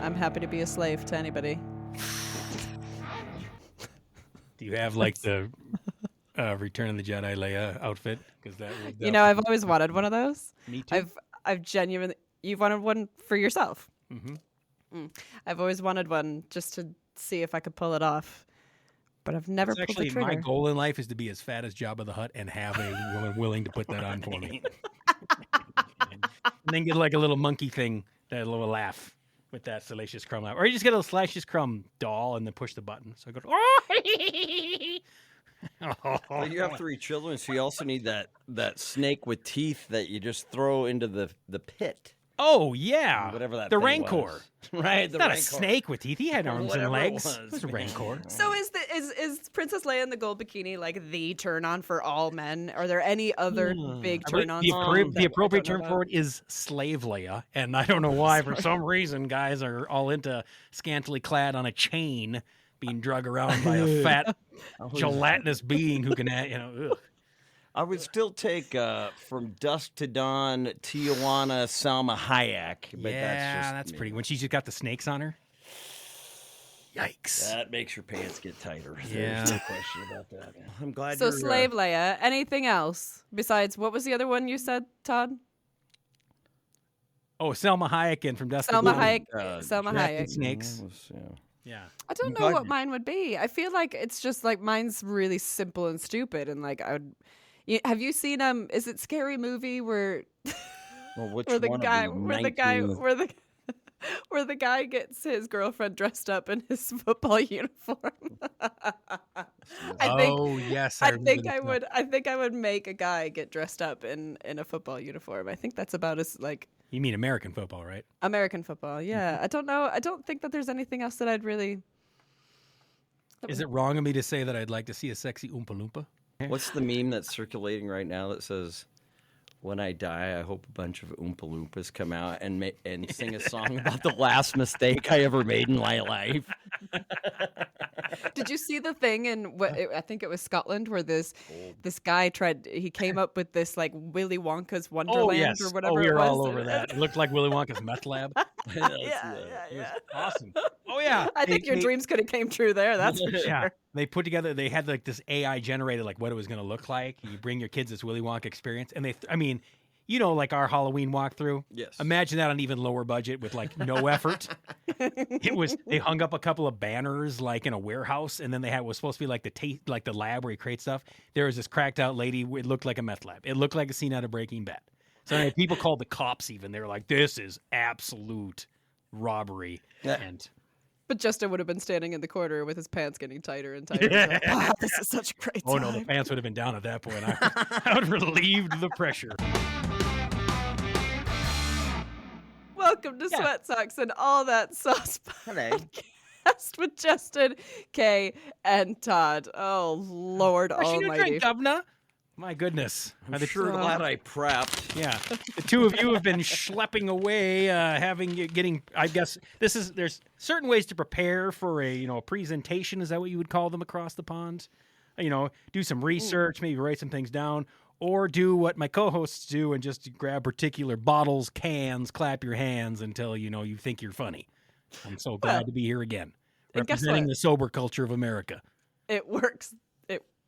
I'm happy to be a slave to anybody. Do you have like the Return of the Jedi Leia outfit? Because that would, You know, I've always wanted one of those. Me too. I've genuinely. You've wanted one for yourself. Mm-hmm. I've always wanted one just to see if I could pull it off, but I've never pulled the trigger. My goal in life is to be as fat as Jabba the Hutt and have a woman willing to put that on for me, and then get like a little monkey thing that will laugh with that Salacious Crumb laugh, or you just get a Salacious Crumb doll and then push the button. So I go. Well, you have 3 children, so you also need that snake with teeth that you just throw into the pit. Oh yeah, Whatever that the thing Rancor, was. Right? It's not a snake with teeth. He had arms and Whatever it legs. was. It was a Rancor. So is Princess Leia in the gold bikini like the turn on for all men? Are there any other big turn ons? The appropriate term for it is slave Leia, and I don't know why. For some reason, guys are all into scantily clad on a chain, being drug around by a fat, gelatinous being who can, ugh. I would still take From Dusk to Dawn, Tijuana, Salma Hayek. But that's pretty. When she's just got the snakes on her. Yikes! That makes your pants get tighter. Yeah. There's no question about that. I'm glad. So you're, slave Leia. Anything else besides what was the other one you said, Todd? Oh, Selma Hayek and From Dusk to Selma Dawn. Hayek. Selma Jack Hayek. and snakes. Yeah. I don't know what mine would be. I feel like it's just like mine's really simple and stupid, and like I would. Have you seen is it Scary Movie where Well, where the guy gets his girlfriend dressed up in his football uniform? Yes. I think I would make a guy get dressed up in a football uniform. I think that's about as like. You mean American football, right? American football, yeah. I don't know. I don't think that there's anything else that I'd really. Is it wrong of me to say that I'd like to see a sexy Oompa Loompa? What's the meme that's circulating right now that says, "When I die, I hope a bunch of Oompa Loompas come out and sing a song about the last mistake I ever made in my life." Did you see the thing I think it was Scotland where this guy he came up with this like Willy Wonka's Wonderland or whatever we it were was. all over that. It looked like Willy Wonka's meth lab. Yeah. Awesome. Oh yeah. I think your dreams could have came true there. That's for sure. Yeah. They had like this AI generated like what it was going to look like. You bring your kids this Willy Wonka experience, and like our Halloween walkthrough. Yes. Imagine that on even lower budget with like no effort. They hung up a couple of banners like in a warehouse, and then it was supposed to be like the lab where he creates stuff. There was this cracked out lady. It looked like a meth lab. It looked like a scene out of Breaking Bad. So people called the cops even. They were like, "This is absolute robbery." Yeah. But Justin would have been standing in the corner with his pants getting tighter and tighter. Like, wow, this is such a great time. Oh no, the pants would have been down at that point. I would have relieved the pressure. Welcome to Sweat Socks and All That Sauce podcast with Justin, Kay, and Todd. Oh, Lord Almighty. Governor. My goodness. I'm sure glad I prepped. Yeah. The two of you have been schlepping away, I guess, there's certain ways to prepare for a presentation. Is that what you would call them across the pond? Do some research, maybe write some things down, or do what my co-hosts do and just grab particular bottles, cans, clap your hands until, you think you're funny. I'm so glad to be here again, representing the sober culture of America. It works.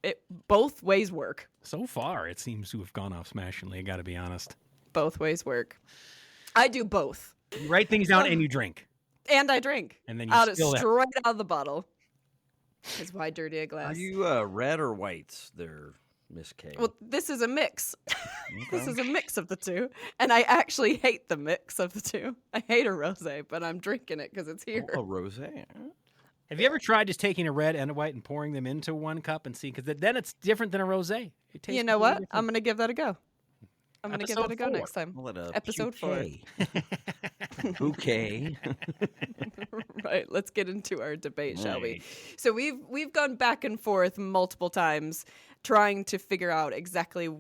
It both ways work. So far, it seems to have gone off smashingly, I got to be honest. Both ways work. I do both. You write things down and you drink. And I drink. And then you straight out of the bottle. Is why dirty a glass. Are you red or whites there, Miss Kay? Well, this is a mix. This is a mix of the two. And I actually hate the mix of the two. I hate a rosé, but I'm drinking it because it's here. A rosé? Have you ever tried just taking a red and a white and pouring them into one cup and see? Because then it's different than a rosé. You know what? I'm going to give that a go. I'm going to give that a go next time. Episode 4. Okay. Right. Let's get into our debate, shall we? So we've gone back and forth multiple times trying to figure out exactly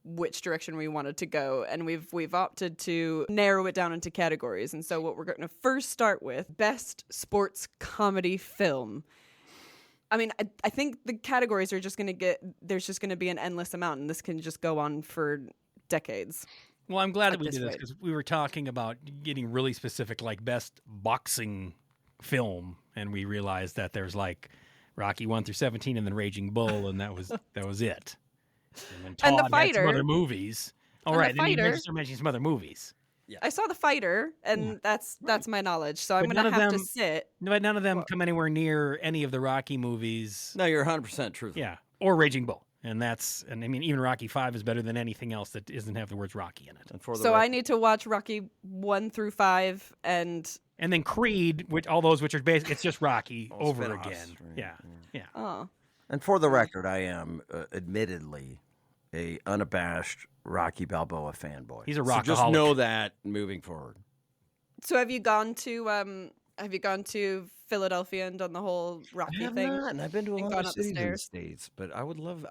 which direction we wanted to go, and we've opted to narrow it down into categories. And so what we're going to first start with, best sports comedy film. I mean, I think the categories are just going to there's just going to be an endless amount, and this can just go on for decades. Well, I'm glad at that we this did this rate. because we were talking about getting really specific, like best boxing film, and we realized that there's like Rocky 1 through 17, and then Raging Bull, and that was it. And then And the Todd had some fighter- other movies. All and the right, then you fighter- start mentioning some other movies. I saw The Fighter, and that's my knowledge. So I'm But going none to of have to them- sit. But none of them come anywhere near any of the Rocky movies. No, you're 100% truthful. Yeah, or Raging Bull. And I mean, even Rocky 5 is better than anything else that doesn't have the words Rocky in it. And for the So I record, need to watch Rocky 1 through 5 and And then Creed, all those which are based, it's just Rocky All over spin-offs, again. right, Yeah. oh. And for the record, I am admittedly a unabashed Rocky Balboa fanboy. He's a so rockaholic. just know that moving forward. So have you gone to Philadelphia and done the whole I Rocky have thing? not, and I've been to a and lot gone of up the cities in the stairs? States, but I would love.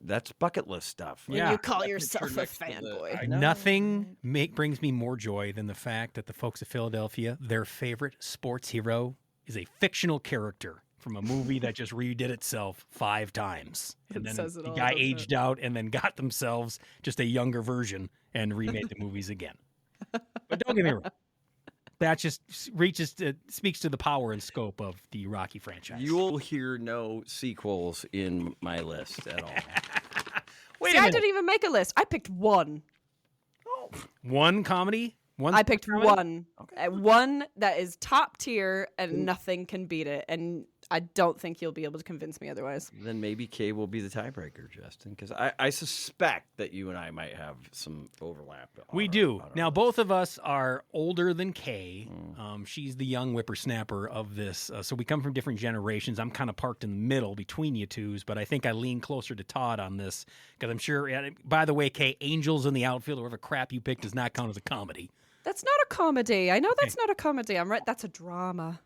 That's bucket list stuff. And Yeah. you call That yourself picture a next to the- fanboy. I know. Nothing brings me more joy than the fact that the folks of Philadelphia, their favorite sports hero is a fictional character from a movie that just redid itself 5 times. And It then says it the all, guy doesn't it? aged out and then got themselves just a younger version and remade the movies again. But don't get me wrong. That just speaks to the power and scope of the Rocky franchise. You will hear no sequels in my list at all. Wait See, a I minute. didn't even make a list. I picked one. One comedy? One I picked comedy? one. One that is top tier and nothing can beat it. And I don't think you'll be able to convince me otherwise. Then maybe Kay will be the tiebreaker, Justin, because I suspect that you and I might have some overlap. We on do. our Now, list. both of us are older than Kay. She's the young whippersnapper of this. So we come from different generations. I'm kind of parked in the middle between you twos, but I think I lean closer to Todd on this because I'm sure, by the way, Kay, Angels in the Outfield, or whatever crap you picked, does not count as a comedy. That's not a comedy. I know that's not a comedy. I'm right. That's a drama.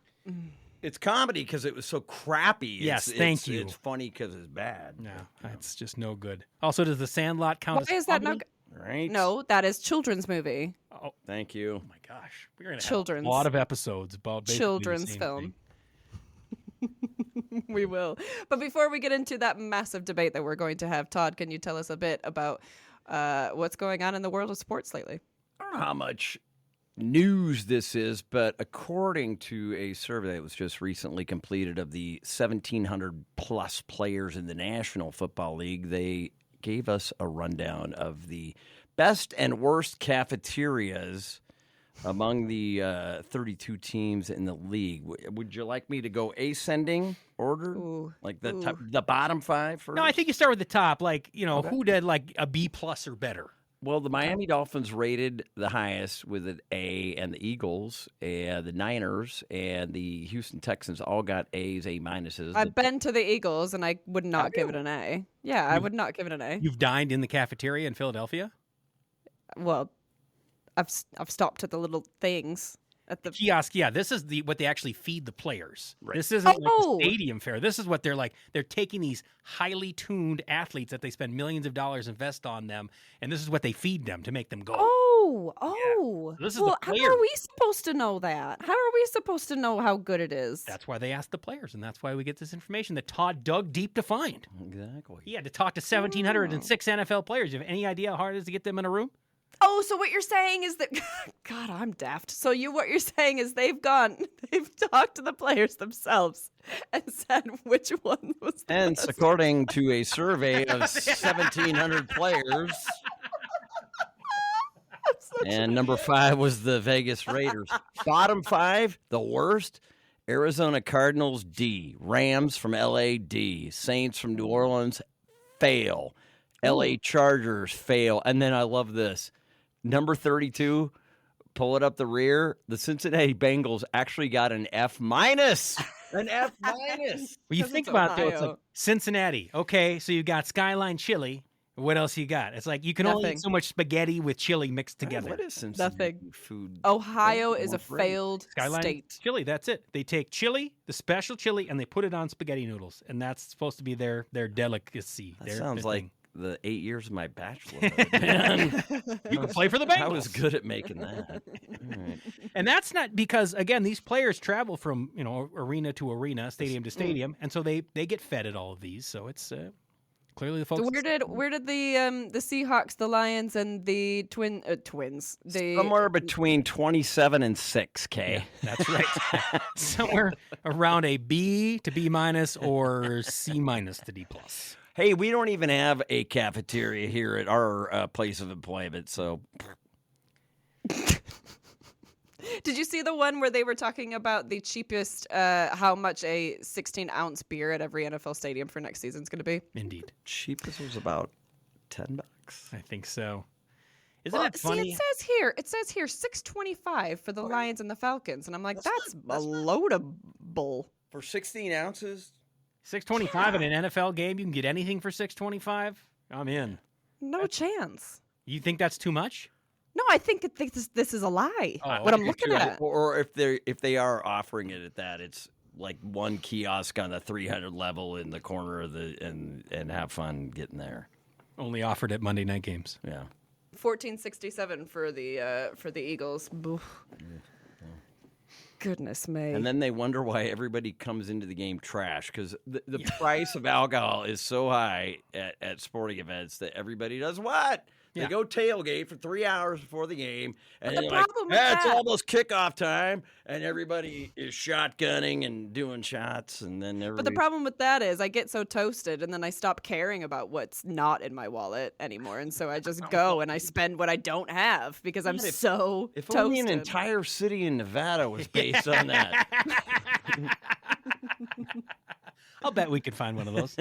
It's comedy because it was so crappy. Yes, It's- thank it's- you. It's funny because it's bad. No, it's just no good. Also, does The Sandlot count Why as is that comedy? not? Right? No, that is children's movie. Oh, Thank you. my gosh. We're going to have Children's. a lot of episodes about basically the Children's same film. thing. We will. But before we get into that massive debate that we're going to have, Todd, can you tell us a bit about what's going on in the world of sports lately? I don't know how much news this is, but according to a survey that was just recently completed of the 1,700 plus players in the National Football League, they gave us a rundown of the best and worst cafeterias among the 32 teams in the league. Would you like me to go ascending order? Ooh. Like the Ooh. top, the bottom 5 first? No, I think you start with the top. Like, who did like a B plus or better? Well, the Miami Dolphins rated the highest with an A, and the Eagles, and the Niners, and the Houston Texans all got A's, A minuses. I've been to the Eagles, and I would not give it an A. Yeah, I would not give it an A. You've dined in the cafeteria in Philadelphia? Well, I've stopped at the little things at the. Kiosk, yeah. This is what they actually feed the players. Right. This isn't like Oh. the stadium fare. This is what they're like. They're taking these highly tuned athletes that they spend millions of dollars invest on them, and this is what they feed them to make them go. Oh. This is well, the how player. are we supposed to know that? How are we supposed to know how good it is? That's why they asked the players, and that's why we get this information that Todd dug deep to find. Exactly. He had to talk to 1,706 NFL players. You have any idea how hard it is to get them in a room? Oh, so what you're saying is that God, I'm daft. So what you're saying is they've talked to the players themselves and said which one was the Hence, best. according to a survey of 1,700 players, and number 5 was the Vegas Raiders. Bottom 5, the worst: Arizona Cardinals D, Rams from LA D, Saints from New Orleans fail, LA Chargers fail, and then I love this. Number 32, pull it up the rear. The Cincinnati Bengals actually got an F minus. An F minus. Well, you 'Cause think it's about it, though, it's like Ohio. Cincinnati. Okay, so you got Skyline Chili. What else you got? It's like you can only Nothing. eat so much spaghetti with chili mixed together. What is Cincinnati Nothing. food? Ohio is a Most rated. failed Skyline state. chili. That's it. They take chili, the special chili, and they put it on spaghetti noodles, and that's supposed to be their delicacy. That their sounds thing. like the 8 years of my bachelorhood. Man. You could play for the Bengals. I was good at making that. All right. And that's not because, again, these players travel from arena to arena, stadium to stadium, and so they get fed at all of these. So it's clearly the So folks. where did the Seahawks, the Lions, and the twins Somewhere between 27 and 6K. Yeah, that's right. Somewhere around a B to B minus or C minus to D plus. Hey, we don't even have a cafeteria here at our place of employment, so Did you see the one where they were talking about the cheapest, how much a 16-ounce beer at every NFL stadium for next season is going to be? Indeed. cheapest was about $10. I think so. Isn't Well, it funny? see, it says here $6.25 for the Lions and the Falcons, and I'm like, that's a load of bull. For 16 ounces? $6.25 in an NFL game, you can get anything for $6.25. I'm in. No chance. You think that's too much? No, I think this is a lie. Oh, what I'm okay, looking at. Or if they are offering it at that, it's like one kiosk on the 300 level in the corner of and have fun getting there. Only offered at Monday night games. Yeah. $14.67 for the Eagles. Goodness me. And then they wonder why everybody comes into the game trash because the price of alcohol is so high at sporting events that everybody does what? They go tailgate for 3 hours before the game, and the they're like, problem with it's that- almost kickoff time, and everybody is shotgunning and doing shots, and then everybody... But the problem with that is I get so toasted and then I stop caring about what's not in my wallet anymore. And so I just go and I spend what I don't have because I'm so If toasted. only an entire city in Nevada was based on that. I'll bet we could find one of those.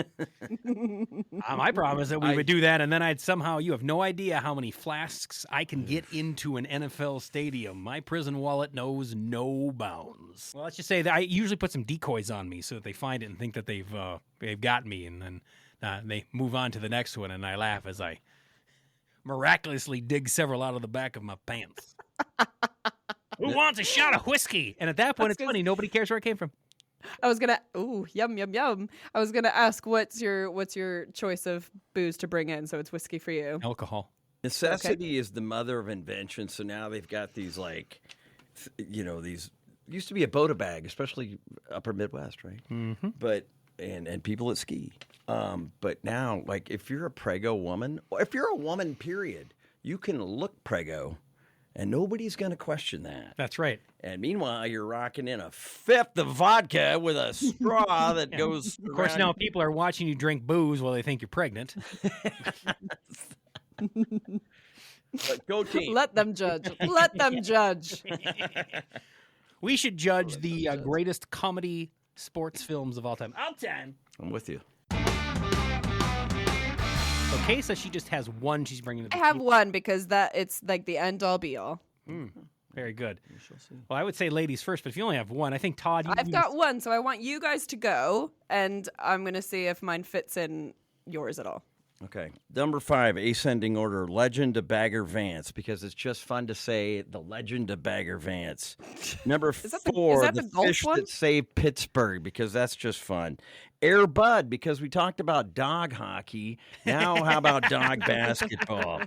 My problem is that we would do that, and then I'd somehow, you have no idea how many flasks I can get into an NFL stadium. My prison wallet knows no bounds. Well, let's just say that I usually put some decoys on me so that they find it and think that they've got me, and then they move on to the next one, and I laugh as I miraculously dig several out of the back of my pants. Who wants a shot of whiskey? And at that point, it's funny. Nobody cares where it came from. I was gonna yum. I was gonna ask what's your choice of booze to bring in, so it's whiskey for you. Alcohol. Necessity is the mother of invention. So now they've got these these used to be a Bota bag, especially upper Midwest, right? Mm-hmm. But and people that ski. But now, like if you're a prego woman, or if you're a woman, period, you can look prego, and nobody's going to question that. That's right. And meanwhile, you're rocking in a fifth of vodka with a straw that goes. Of course, now people are watching you drink booze while they think you're pregnant. But go team. Let them judge. Let them judge. We should judge the greatest comedy sports films of all time. I'm with you. Okay, so she just has one she's bringing to the I have one because it's like the end all be all. Very good. Well, I would say ladies first, but if you only have one, I think Todd. I've got one, so I want you guys to go, and I'm gonna see if mine fits in yours at all. Okay. Number 5, ascending order, Legend of Bagger Vance, because it's just fun to say the Legend of Bagger Vance. Number 4, that the the golf fish one? that saved Pittsburgh, because that's just fun. Air Bud, because we talked about dog hockey. Now how about dog basketball?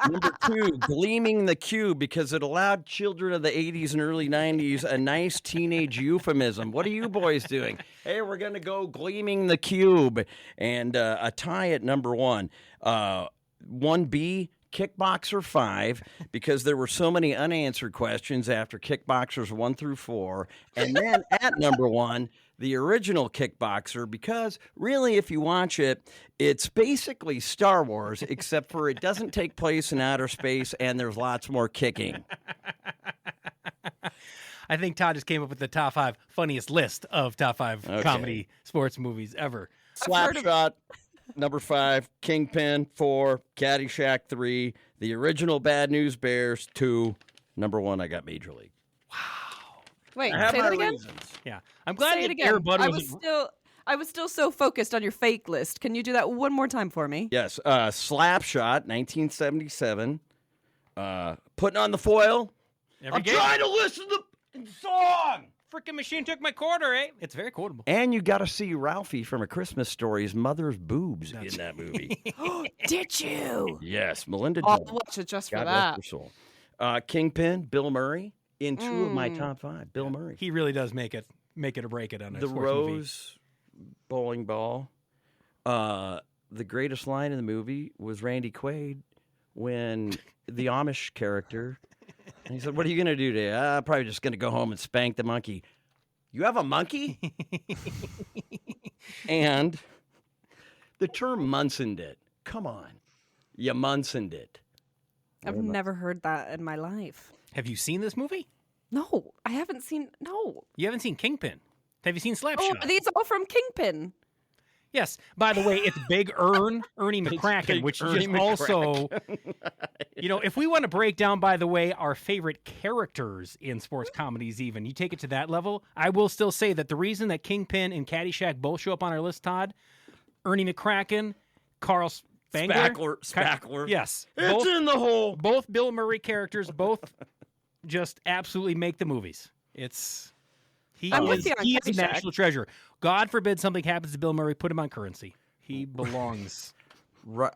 Number 2, Gleaming the Cube, because it allowed children of the 80s and early 90s a nice teenage euphemism. What are you boys doing? Hey, we're going to go Gleaming the Cube. And a tie at number 1. 1B, Kickboxer 5, because there were so many unanswered questions after Kickboxers 1 through 4. And then at number 1, the original Kickboxer, because really, if you watch it, it's basically Star Wars, except for it doesn't take place in outer space and there's lots more kicking. I think Todd just came up with the top 5 funniest list of top 5 comedy sports movies ever. Slapshot, number 5, Kingpin 4, Caddyshack 3, the original Bad News Bears 2, number 1, I got Major League. Wait, I have say my that again. reasons. Yeah, I'm glad Say it that again. Air Bud I wasn't. was still so focused on your fake list. Can you do that one more time for me? Yes, Slapshot, 1977, Putting on the Foil. I'm trying to listen to the song. Freaking machine took my quarter, eh? It's very quotable. And you got to see Ralphie from A Christmas Story's mother's boobs in that movie. Did you? Yes, Melinda I'll Jones. watch it just for God that. rest her soul. Kingpin, Bill Murray, in 2 of my top 5. Bill Murray. He really does make it or break it on a The sports movie. Rose bowling ball. the greatest line in the movie was Randy Quaid when the Amish character, and he said, "What are you going to do today?" "I'm probably just going to go home and spank the monkey." "You have a monkey?" And the term Munsoned it. Come on. You Munsoned it. I've never heard that in my life. Have you seen this movie? No, I haven't seen. No. You haven't seen Kingpin. Have you seen Slapshot? Oh, are these all from Kingpin? Yes. By the way, it's Big Ernie McCracken, Big which Ernie is also, if we want to break down, by the way, our favorite characters in sports comedies, even you take it to that level, I will still say that the reason that Kingpin and Caddyshack both show up on our list, Todd, Ernie McCracken, Carl Spangler, Spackler. yes, It's in the hole. both Bill Murray characters, both just absolutely make the movies. He I'm with is you on a Caddyshack. national treasure. God forbid something happens to Bill Murray, put him on currency. He belongs.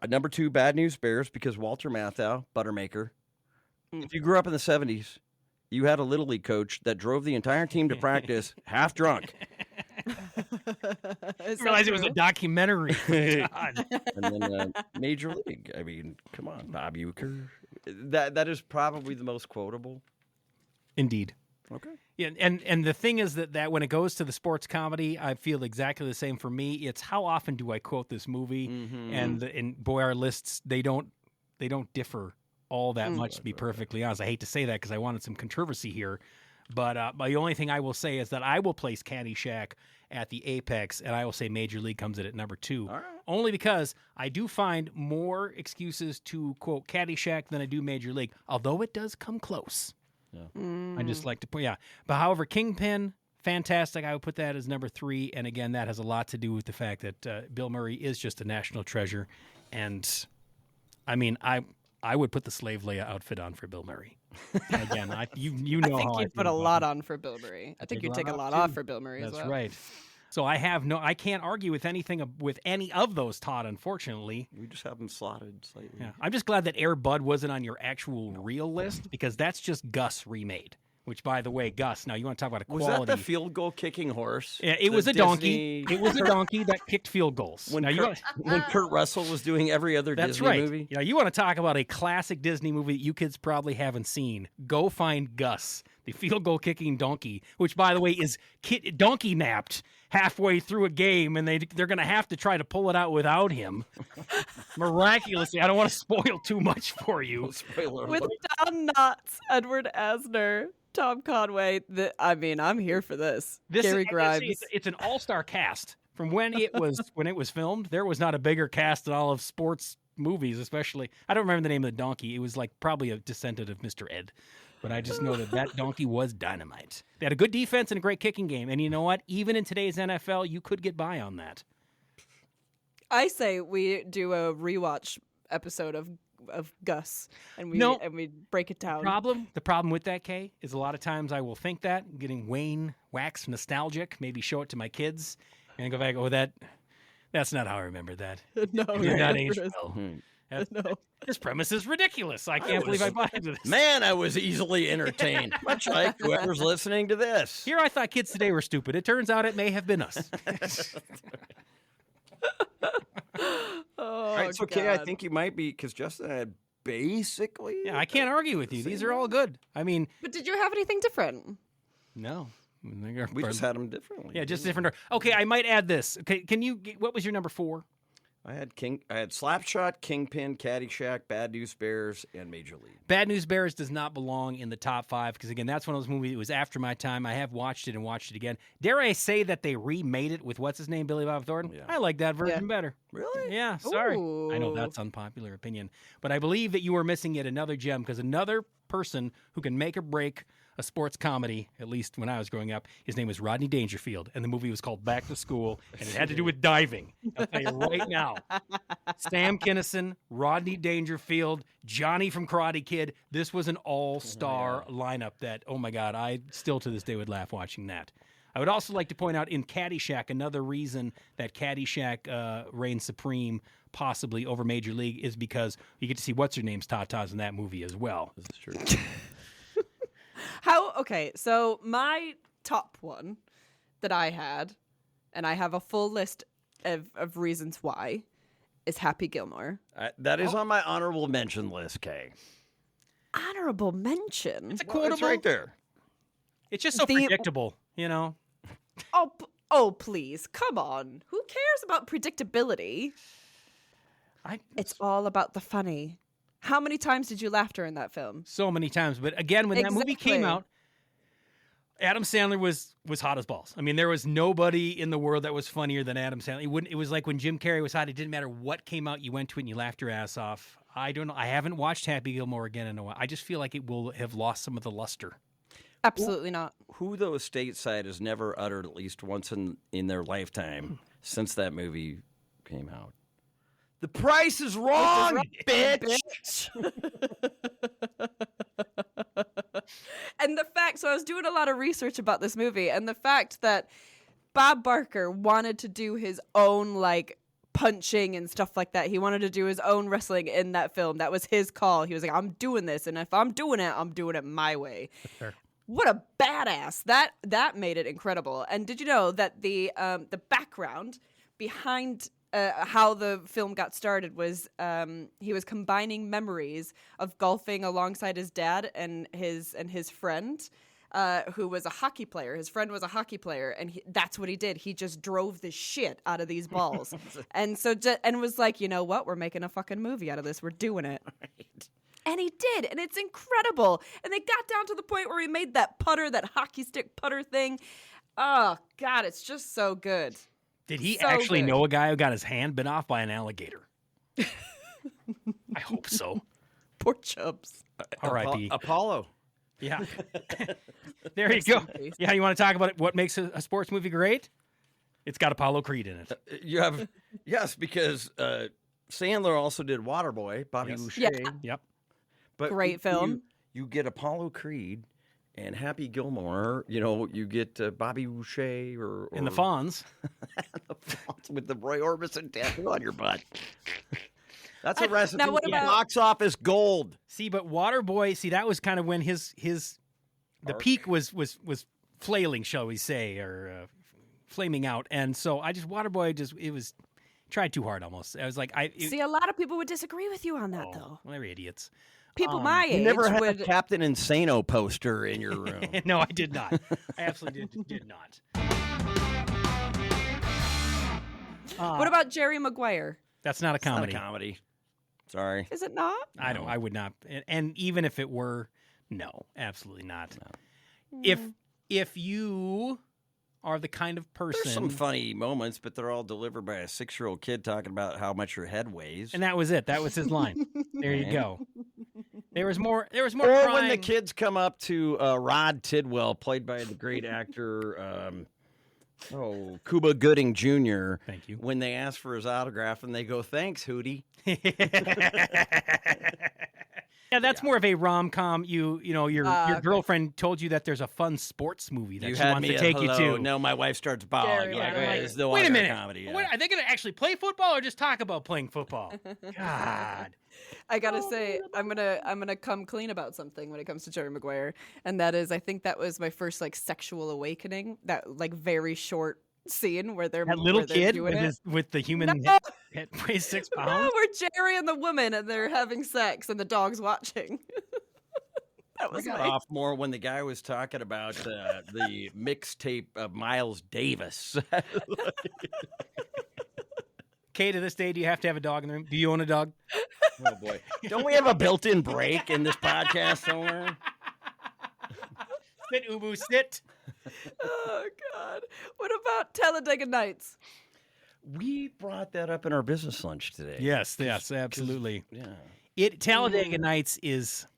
Number 2, Bad News Bears, because Walter Matthau, Buttermaker. If you grew up in the 70s, you had a Little League coach that drove the entire team to practice half drunk. I realized it was a documentary. God. And then Major League. I mean, come on, Bob Uecker. That is probably the most quotable. Indeed. Okay. Yeah, and the thing is that when it goes to the sports comedy, I feel exactly the same for me. It's how often do I quote this movie, and boy, our lists they don't differ all that much. To be perfectly honest, I hate to say that because I wanted some controversy here, but the only thing I will say is that I will place Caddyshack at the apex, and I will say Major League comes in at number 2, only because I do find more excuses to quote Caddyshack than I do Major League, although it does come close. I just like to put, But however, Kingpin, fantastic. I would put that as number 3. And again, that has a lot to do with the fact that Bill Murray is just a national treasure. And I mean, I would put the Slave Leia outfit on for Bill Murray. And again, you know I think how you'd put a lot on for Bill Murray. I think you'd take a lot off for Bill Murray as well. That's right. So I can't argue with with any of those, Todd, unfortunately. We just have them slotted slightly. Yeah. I'm just glad that Air Bud wasn't on your actual real list, because that's just Gus remade. Which, by the way, Gus, now you want to talk about a quality. Was that the field goal kicking horse? Yeah, it was a donkey. It was a donkey that kicked field goals. When Now, when Kurt Russell was doing every other that's Disney right. movie? Yeah, you want to talk about a classic Disney movie that you kids probably haven't seen. Go find Gus, the field goal kicking donkey, which, by the way, is donkey napped halfway through a game, and they're going to have to try to pull it out without him. Miraculously, I don't want to spoil too much for you. Spoiler With alert. Don Knotts, Edward Asner, Tom Conway. I'm here for this. Gary Grimes. It's an all-star cast. From when it was filmed, there was not a bigger cast in all of sports movies, especially. I don't remember the name of the donkey. It was like probably a descendant of Mr. Ed. But I just know that donkey was dynamite. They had a good defense and a great kicking game. And you know what? Even in today's NFL, you could get by on that. I say we do a rewatch episode of Gus, and we break it down. The problem with that, Kay, is a lot of times I will think that, getting Wayne wax nostalgic, maybe show it to my kids, and go back, that's not how I remember that. No, You're not it aged is. well. No. This premise is ridiculous. I can't believe I bought into this. Man, I was easily entertained, much like whoever's listening to this. Here I thought kids today were stupid. It turns out it may have been us. All right, so Kay, I think you might be, because Justin had basically. Yeah, I can't argue with you. These are all good. I mean, But did you have anything different? no. We just had them differently. Yeah, just different. Okay, I might add this. Okay, what was your number 4? I had Slapshot, Kingpin, Caddyshack, Bad News Bears, and Major League. Bad News Bears does not belong in the top 5 because, again, that's one of those movies that was after my time. I have watched it and watched it again. Dare I say that they remade it with what's his name, Billy Bob Thornton? Yeah. I like that version better. Really? Yeah, sorry. Ooh. I know that's unpopular opinion, but I believe that you are missing yet another gem, because another person who can make or break a sports comedy, at least when I was growing up, his name was Rodney Dangerfield, and the movie was called Back to School, and it had to do with diving. I'll tell you right now. Sam Kinison, Rodney Dangerfield, Johnny from Karate Kid. This was an all-star lineup that, oh my God, I still to this day would laugh watching that. I would also like to point out in Caddyshack, another reason that Caddyshack reigns supreme possibly over Major League is because you get to see what's-her-name's tatas in that movie as well. This is true. Okay, so my top one that I had, and I have a full list of reasons why, is Happy Gilmore. That is on my honorable mention list, Kay. Honorable mention. It's a Well, quotable. it's right there. It's just so The- predictable, you know. Oh, please, come on. Who cares about predictability? It's all about the funny. How many times did you laugh during that film? So many times. But again, when that movie came Exactly. out, Adam Sandler was hot as balls. I mean, there was nobody in the world that was funnier than Adam Sandler. It was like when Jim Carrey was hot. It didn't matter what came out. You went to it and you laughed your ass off. I don't know. I haven't watched Happy Gilmore again in a while. I just feel like it will have lost some of the luster. Absolutely not. Who, though, stateside has never uttered at least once in their lifetime since that movie came out? The price is wrong, bitch! And the fact, so I was doing a lot of research about this movie, and the fact that Bob Barker wanted to do his own, like, punching and stuff like that. He wanted to do his own wrestling in that film. That was his call. He was like, I'm doing this, and if I'm doing it my way. Fair. What a badass. That made it incredible. And did you know that the background behind how the film got started was he was combining memories of golfing alongside his dad and his friend, who was a hockey player. His friend was a hockey player, and that's what he did. He just drove the shit out of these balls, and was like, you know what? We're making a fucking movie out of this. We're doing it. Right. And he did, and it's incredible. And they got down to the point where he made that putter, that hockey stick putter thing. Oh God, it's just so good. Did he So actually good. know a guy who got his hand bitten off by an alligator? I hope so. Poor Chubbs. R.I.P. Apollo. Yeah. There you go. peace. Yeah, you want to talk about what makes a sports movie great? It's got Apollo Creed in it. You have, yes, because Sandler also did Waterboy, Bobby Yes. Boucher. Yeah. Yep. But Great film. You get Apollo Creed and Happy Gilmore. You know, you get Bobby Boucher or In the Fonz. the Fonz with the Roy Orbison tattoo on your butt. That's a recipe now what for about- box office gold. See, but Waterboy, that was kind of when the Arc. peak was flailing, shall we say, or flaming out. And so Waterboy it was tried too hard almost. I was like, See, a lot of people would disagree with you on that, though. well, they're idiots. People my age You never had would. a Captain Insano poster in your room. No, I did not. I absolutely did not. What about Jerry Maguire? That's not a It's not comedy. a comedy. Sorry. Is it not? I would not. And even if it were, no, absolutely not. No. If you are the kind of person, There's some funny moments, but they're all delivered by a 6-year-old kid talking about how much your head weighs. and that was it. That was his line. There you go. There was more. There was more. Or crying. when the kids come up to Rod Tidwell, played by the great actor Cuba Gooding Jr. Thank you. When they ask for his autograph and they go, "Thanks, Hootie." Yeah, that's more of a rom-com. Your okay. girlfriend told you that there's a fun sports movie that You she had wants me to at take you hello. to. No, my wife starts bawling. Gary, Like, yeah, right. it's no Wait a longer minute. comedy. Yeah. What, are they going to actually play football or just talk about playing football? God. I gotta say, I'm gonna come clean about something when it comes to Jerry Maguire, and that is, I think that was my first like sexual awakening. That like very short scene where they're That little where they're kid doing it. with the human No. head weighs 6 No, pounds. where Jerry and the woman and they're having sex and the dog's watching. That I was got my off more when the guy was talking about the mixtape of Miles Davis. Kay, to this day, do you have to have a dog in the room? Do you own a dog? Oh boy! Don't we have a built-in break in this podcast somewhere? Sit, Ubu, sit. Oh God! What about Talladega Nights? We brought that up in our business lunch today. Yes, absolutely. Yeah. Talladega Nights is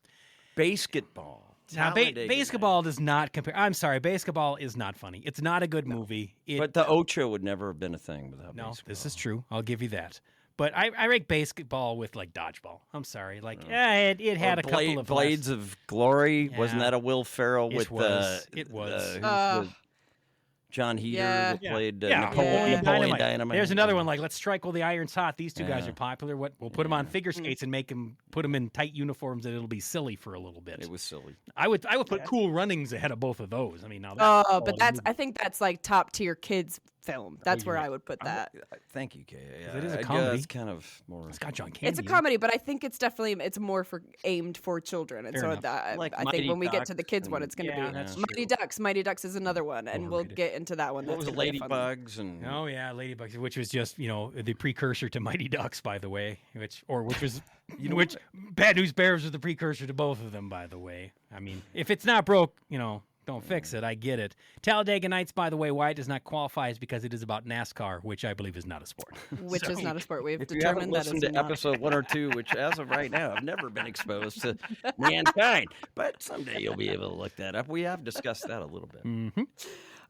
Basketball. now Talladega basketball does not compare. I'm sorry, basketball is not funny. It's not a good movie. But the Ocho would never have been a thing without no, basketball. this is true. I'll give you that. But I rank basketball with like dodgeball. I'm sorry, it had Or a couple of Blades of Glory. Yeah. Wasn't that a Will Ferrell It with was. It was. who's the John Heater Yeah. that played Yeah. Napoleon Yeah. Dynamite. There's another one like Let's Strike While the Iron's Hot. These two guys Yeah. are popular. We'll put them on figure skates and put them in tight uniforms, and it'll be silly for a little bit. It was silly. I would put Cool Runnings ahead of both of those. I mean, now But I think that's like top tier kids film. That's you're where right. I would put that. Thank you, Kay. it is a I comedy. guess kind of more It's got John Candy. It's a comedy, but I think it's more aimed for children, and Fair so enough. that, Like I think Mighty when we get to the Ducks kids one, and- it's going to Yeah, be that's Mighty Ducks. Mighty Ducks is another one, and we'll Overrated. get into that one. What was That's the a really fun one. Ladybugs and Oh yeah, Ladybugs, which was just the precursor to Mighty Ducks, by the way, which was which Bad News Bears was the precursor to both of them, by the way. I mean, if it's not broke, don't fix it. I get it. Talladega Nights, by the way, why it does not qualify is because it is about NASCAR, which I believe is not a sport. Which is not a sport. We've If you haven't determined that listened is to not. episode 1 or 2, which as of right now, I've never been exposed to mankind, but someday you'll be able to look that up. We have discussed that a little bit.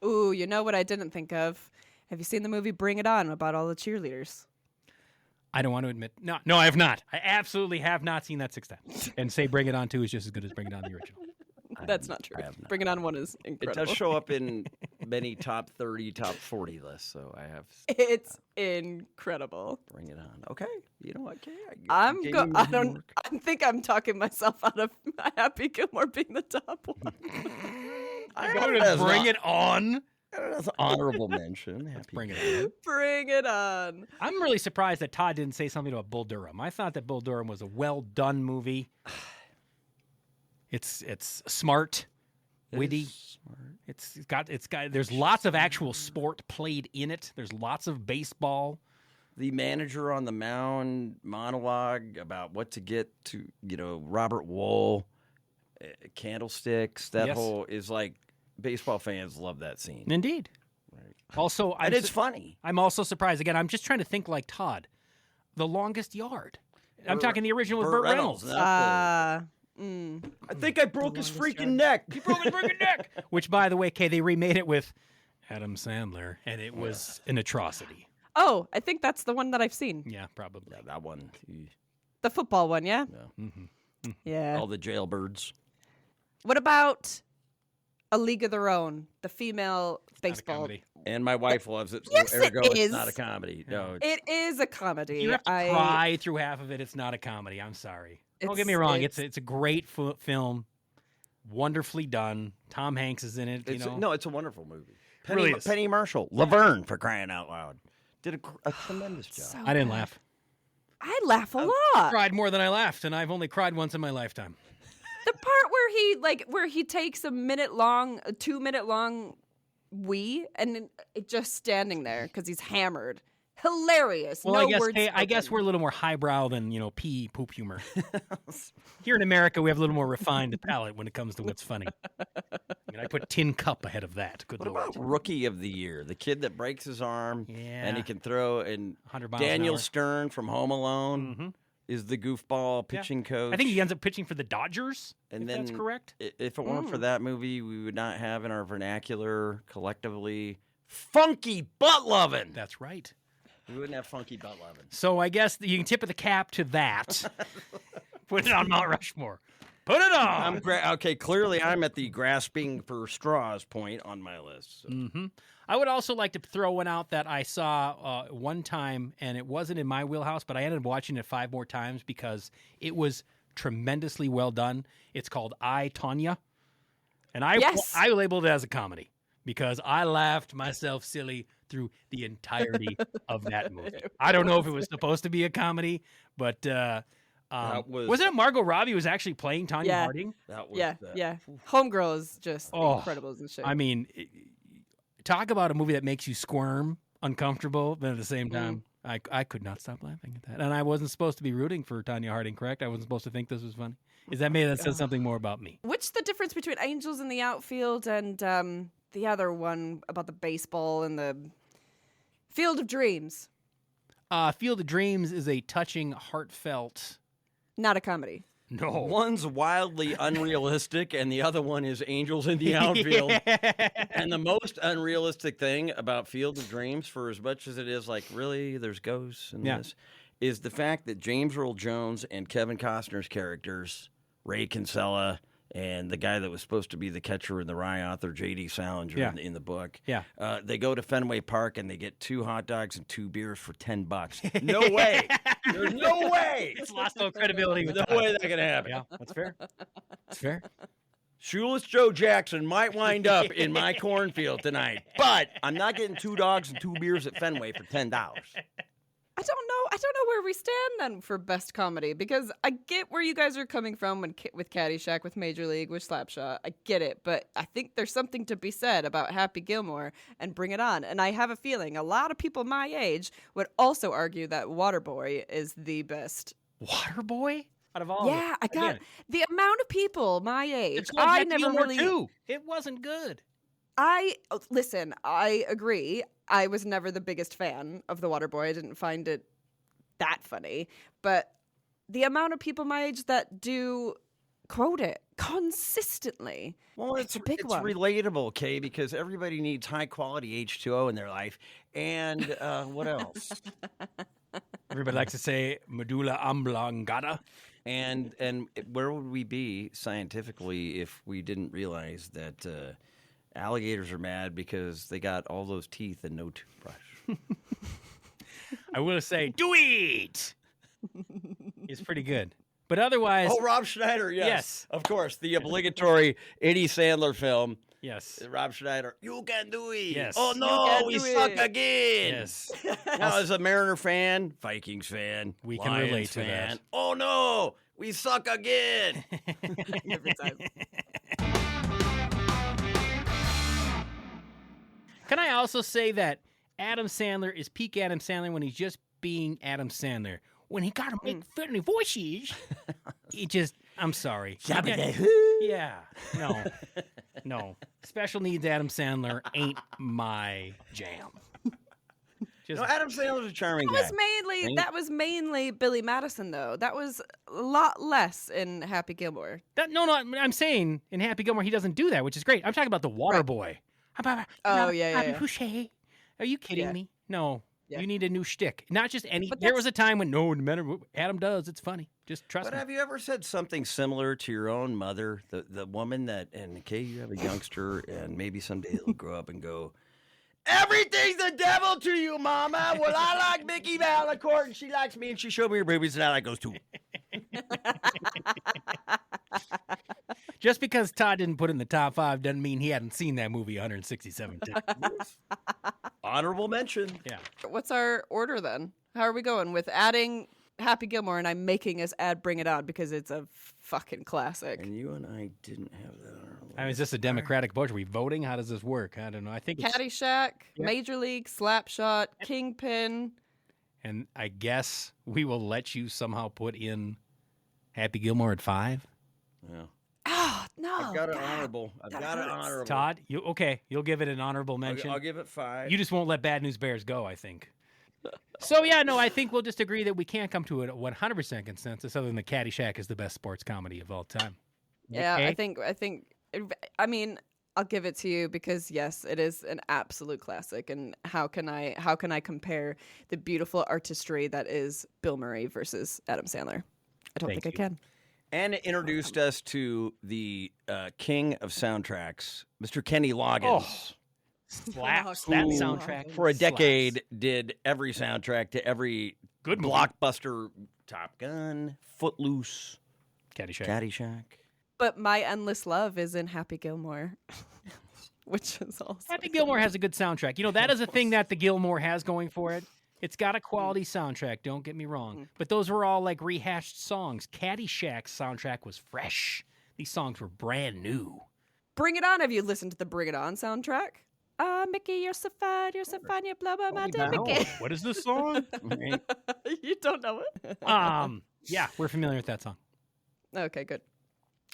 Ooh, you know what I didn't think of? Have you seen the movie Bring It On about all the cheerleaders? I don't want to admit. No, I have not. I absolutely have not seen that 6 times. And say Bring It On 2 is just as good as Bring It On the original. That's not true. I have not. Bring It On 1 is It incredible. does show up in many top 30, top 40 lists, so I have It's incredible. Bring It On. Okay, you know what, Kay? I I think I'm talking myself out of Happy Gilmore being the top one. Bring It On. That's an honorable mention. Happy Bring It On. Bring it on. I'm really surprised that Todd didn't say something about Bull Durham. I thought that Bull Durham was a well done movie. It's smart, witty. Smart. It's got. There's lots of actual sport played in it. There's lots of baseball. The manager on the mound monologue about what to get to, Robert Wool, candlesticks. That Yes. whole is like baseball fans love that scene. Indeed. Right. Also, And it's funny. I'm also surprised. Again, I'm just trying to think like Todd. The Longest Yard. I'm talking the original with Burt Reynolds. not I think I broke his freaking neck. He broke his freaking neck. Which, by the way, Kay, they remade it with Adam Sandler, and it was an atrocity. Oh, I think that's the one that I've seen. Yeah, probably. Yeah, that one. The football one, yeah? Yeah. Yeah. All the jailbirds. What about A League of Their Own, the female Not a baseball? comedy. And my wife loves it. So Yes, it ergo, it's is. not a comedy. No, It is a comedy. You have to cry through half of it. It's not a comedy. I'm sorry. Don't get me wrong. It's a great film, wonderfully done. Tom Hanks is in it. it's a wonderful movie. Really is. Penny Marshall, Laverne, for crying out loud, did a tremendous job. So I didn't good. laugh. I laugh a lot. Cried more than I laughed, and I've only cried once in my lifetime. The part where he takes a 2-minute long wee and it just standing there because he's hammered. Hilarious. Well, no I guess words I guess spoken. we're a little more highbrow than pee poop humor. Here in America, we have a little more refined palate when it comes to what's funny. I put Tin Cup ahead of that. Good What lord. about Rookie of the Year? The kid that breaks his arm and he Yeah. can throw. And 100 miles an Daniel hour. Stern from Home Alone is the goofball pitching coach. I think he ends up pitching for the Dodgers. And if that's then correct. If it weren't for that movie, we would not have in our vernacular collectively funky butt loving. That's right. We wouldn't have funky butt loving. So I guess you can tip of the cap to that. Put it on Mount Rushmore. Put it on. Okay, clearly I'm at the grasping for straws point on my list. So. I would also like to throw one out that I saw one time, and it wasn't in my wheelhouse, but I ended up watching it 5 more times because it was tremendously well done. It's called I, Tonya. And I labeled it as a comedy because I laughed myself silly through the entirety of that movie. I don't know if it was supposed to be a comedy, but wasn't it Margot Robbie was actually playing Tonya Harding? That was Yeah. Homegirl is just incredible as shit. I mean, talk about a movie that makes you squirm, uncomfortable, but at the same time, I could not stop laughing at that. And I wasn't supposed to be rooting for Tonya Harding, correct? I wasn't supposed to think this was funny. That says something more about me? What's the difference between Angels in the Outfield and the other one about the baseball and the Field of Dreams? Field of Dreams is a touching, heartfelt. Not a comedy. No. One's wildly unrealistic, and the other one is Angels in the Outfield. And the most unrealistic thing about Field of Dreams, for as much as it is like, really, there's ghosts in this, is the fact that James Earl Jones and Kevin Costner's characters, Ray Kinsella, and the guy that was supposed to be the catcher in the Rye author, J.D. Salinger, in the book, they go to Fenway Park and they get 2 hot dogs and 2 beers for $10. No way. There's no way. It's lost all credibility. No way that can happen. Yeah, that's fair. That's fair. Shoeless Joe Jackson might wind up in my cornfield tonight, but I'm not getting 2 dogs and 2 beers at Fenway for $10. I don't know where we stand then for best comedy, because I get where you guys are coming from with Caddyshack, with Major League, with Slapshot. I get it, but I think there's something to be said about Happy Gilmore and Bring It On. And I have a feeling a lot of people my age would also argue that Waterboy is the best. Waterboy? Out of all Yeah, I got the amount of people my age. it's called I Happy never Gilmore really. too. It wasn't good. Listen. I agree. I was never the biggest fan of the Waterboy. I didn't find it that funny, but the amount of people my age that do quote it consistently. Well, it's a big one. Relatable, Kay, because everybody needs high quality H2O in their life. And what else? Everybody likes to say medulla oblongata. And where would we be scientifically if we didn't realize that alligators are mad because they got all those teeth and no toothbrush? I will say, do it! It's pretty good. But otherwise... Oh, Rob Schneider, yes. Yes. Of course, the obligatory Eddie Sandler film. Yes. Rob Schneider, you can do it. Yes. Oh, no, we suck again. Yes. Now, as a Mariner fan, Vikings fan, We can Lions relate to fan, that. oh, no, we suck again. Every time. Can I also say that Adam Sandler is peak Adam Sandler when he's just being Adam Sandler. When he got to make funny voices, he just, I'm sorry. Yeah. No. Special needs Adam Sandler ain't my jam. Just, No, Adam Sandler's a charming guy. That was mainly Billy Madison, though. That was a lot less in Happy Gilmore. no, I'm saying in Happy Gilmore he doesn't do that, which is great. I'm talking about the Water Boy. Oh, yeah. Are you kidding Yeah. me? No. Yeah. You need a new shtick. Not just any. But There was a time when no matter what Adam does, it's funny. Just trust But me. have you ever said something similar to your own mother, the woman that, and okay, you have a youngster, and maybe someday he'll grow up and go, everything's the devil to you, Mama. Well, I like Mickey Valancourt, and she likes me, and she showed me her boobies, and I like those too. Just because Todd didn't put it in the top 5 doesn't mean he hadn't seen that movie 167 times. Honorable mention. Yeah. What's our order then? How are we going with adding Happy Gilmore and I'm making us add Bring It On because it's a fucking classic? And you and I didn't have that on our list. I mean, is this a democratic vote? Are we voting? How does this work? I don't know. I think it's... Caddyshack, Major League, Slapshot, Kingpin. And I guess we will let you somehow put in Happy Gilmore at 5. Yeah. Oh, no. I've got an God. honorable. I've that got an hurts. honorable. Todd, you'll give it an honorable mention. I'll give it 5. You just won't let Bad News Bears go, I think. So, yeah, no, I think we'll just agree that we can't come to a 100% consensus other than the Caddyshack is the best sports comedy of all time. Yeah, Okay? I mean, I'll give it to you because yes, it is an absolute classic. And how can I compare the beautiful artistry that is Bill Murray versus Adam Sandler? I don't Thank think you. I can. And it introduced us to the king of soundtracks, Mr. Kenny Loggins. Slaps. Who, That soundtrack. For a slaps. decade, did every soundtrack to every Good movie. blockbuster, Top Gun, Footloose, Caddyshack. Caddyshack. But My Endless Love is in Happy Gilmore, which is also Happy Gilmore has a good soundtrack. You know, that is a thing that the Gilmore has going for it. It's got a quality soundtrack, don't get me wrong. But those were all like rehashed songs. Caddyshack's soundtrack was fresh. These songs were brand new. Bring It On. Have you listened to the Bring It On soundtrack? Mickey, you're so fine, you blow my mind, Mickey. What is this song? You don't know it? Yeah, we're familiar with that song. Okay, good.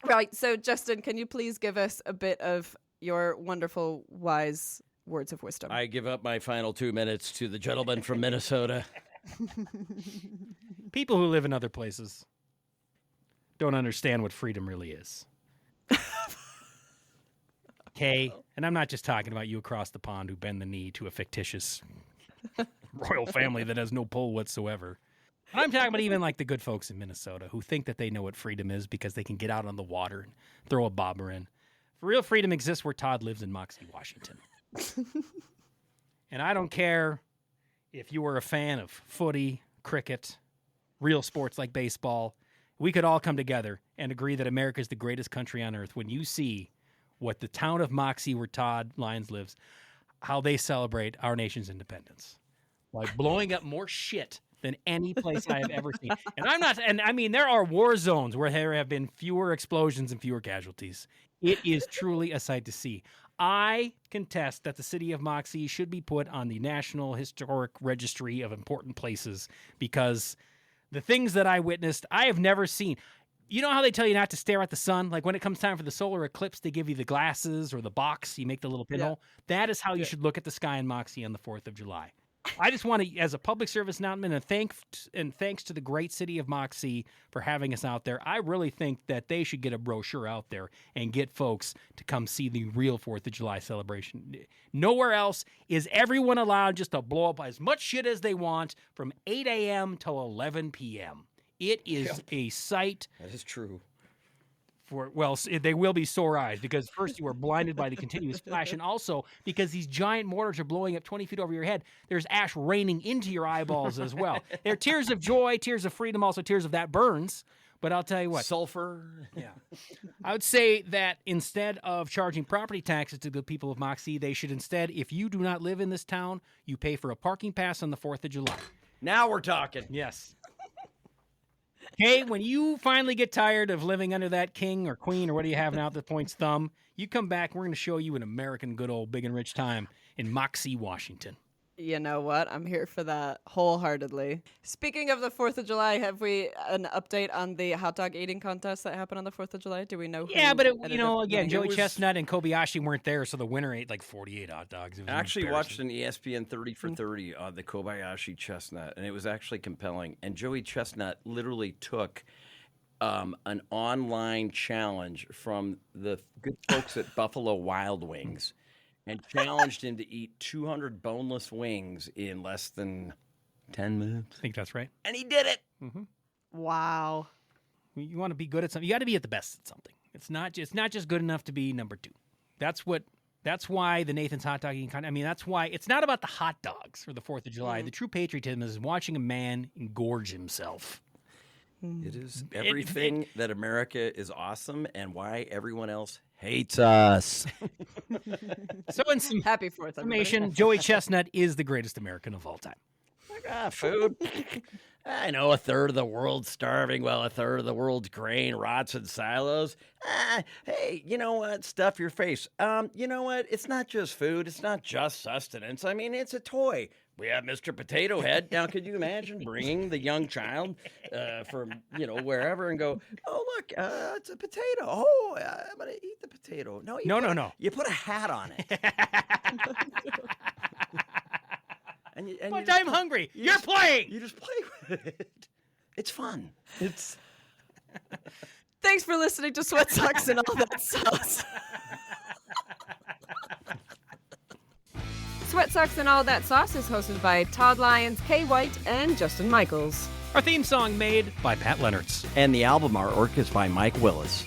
Right, so Justin, can you please give us a bit of your wonderful, wise words of wisdom? I give up my final 2 minutes to the gentleman from Minnesota. People who live in other places don't understand what freedom really is. Okay, and I'm not just talking about you across the pond who bend the knee to a fictitious royal family that has no pull whatsoever. I'm talking about even like the good folks in Minnesota who think that they know what freedom is because they can get out on the water and throw a bobber in. For real freedom exists where Todd lives in Moxie, Washington. And I don't care if you were a fan of footy, cricket, real sports like baseball. we could all come together and agree that America is the greatest country on earth when you see what the town of Moxie, where Todd Lyons lives, how they celebrate our nation's independence. Like blowing up more shit than any place I have ever seen. And I mean, there are war zones where there have been fewer explosions and fewer casualties. It is truly a sight to see. I contest that the city of Moxie should be put on the National Historic Registry of Important Places because the things that I witnessed, I have never seen. You know how they tell you not to stare at the sun? Like when it comes time for the solar eclipse, they give you the glasses or the box. You make the little pinhole. That is how you should look at the sky in Moxie on the 4th of July. I just want to, as a public service announcement, and thanks to the great city of Moxie for having us out there, I really think that they should get a brochure out there and get folks to come see the real 4th of July celebration. Nowhere else is everyone allowed just to blow up as much shit as they want from 8 a.m. till 11 p.m. It is a sight. That is true. They will be sore eyes because first you are blinded by the continuous flash, and also because these giant mortars are blowing up 20 feet over your head, there's ash raining into your eyeballs as well. They're tears of joy, tears of freedom, also tears of that burns. But I'll tell you what. Sulfur. Yeah. I would say that instead of charging property taxes to the people of Moxie, they should instead, if you do not live in this town, you pay for a parking pass on the 4th of July. Now we're talking. Yes. Okay, when you finally get tired of living under that king or queen or what do you have now that points thumb, you come back, we're going to show you an American good old big and rich time in Moxie, Washington. You know what? I'm here for that wholeheartedly. Speaking of the 4th of July, have we an update on the hot dog eating contest that happened on the 4th of July? Do we know who Yeah, but ended up again, winning? Joey Chestnut and Kobayashi weren't there, so the winner ate like 48 hot dogs. It was I actually watched embarrassing. an ESPN 30 for 30 on the Kobayashi Chestnut, and it was actually compelling. And Joey Chestnut literally took an online challenge from the good folks at Buffalo Wild Wings and challenged him to eat 200 boneless wings in less than 10 minutes. I think that's right. And he did it. Mm-hmm. Wow. You want to be good at something. You got to be at the best at something. It's not just good enough to be number 2. That's why the Nathan's hot dog eating contest. I mean, that's why it's not about the hot dogs for the 4th of July. The true patriotism is watching a man engorge himself. It is everything that America is awesome and why everyone else hates us. So in some Happy 4th, summation, Joey Chestnut is the greatest American of all time. Food. I know a third of the world's starving while a third of the world's grain rots in silos. Hey, you know what? Stuff your face. You know what? It's not just food. It's not just sustenance. I mean, it's a toy. We have Mr. Potato Head. Now, could you imagine bringing the young child from, wherever and go, oh, look, it's a potato. Oh, I'm going to eat the potato. No. No. You put a hat on it. But I'm hungry. You're playing. You just play with it. It's fun. Thanks for listening to Sweat Socks and All That Sauce. Sweat Socks and All That Sauce is hosted by Todd Lyons, Kay White, and Justin Michaels. Our theme song made by Pat Leonards. And the album artwork is by Mike Willis.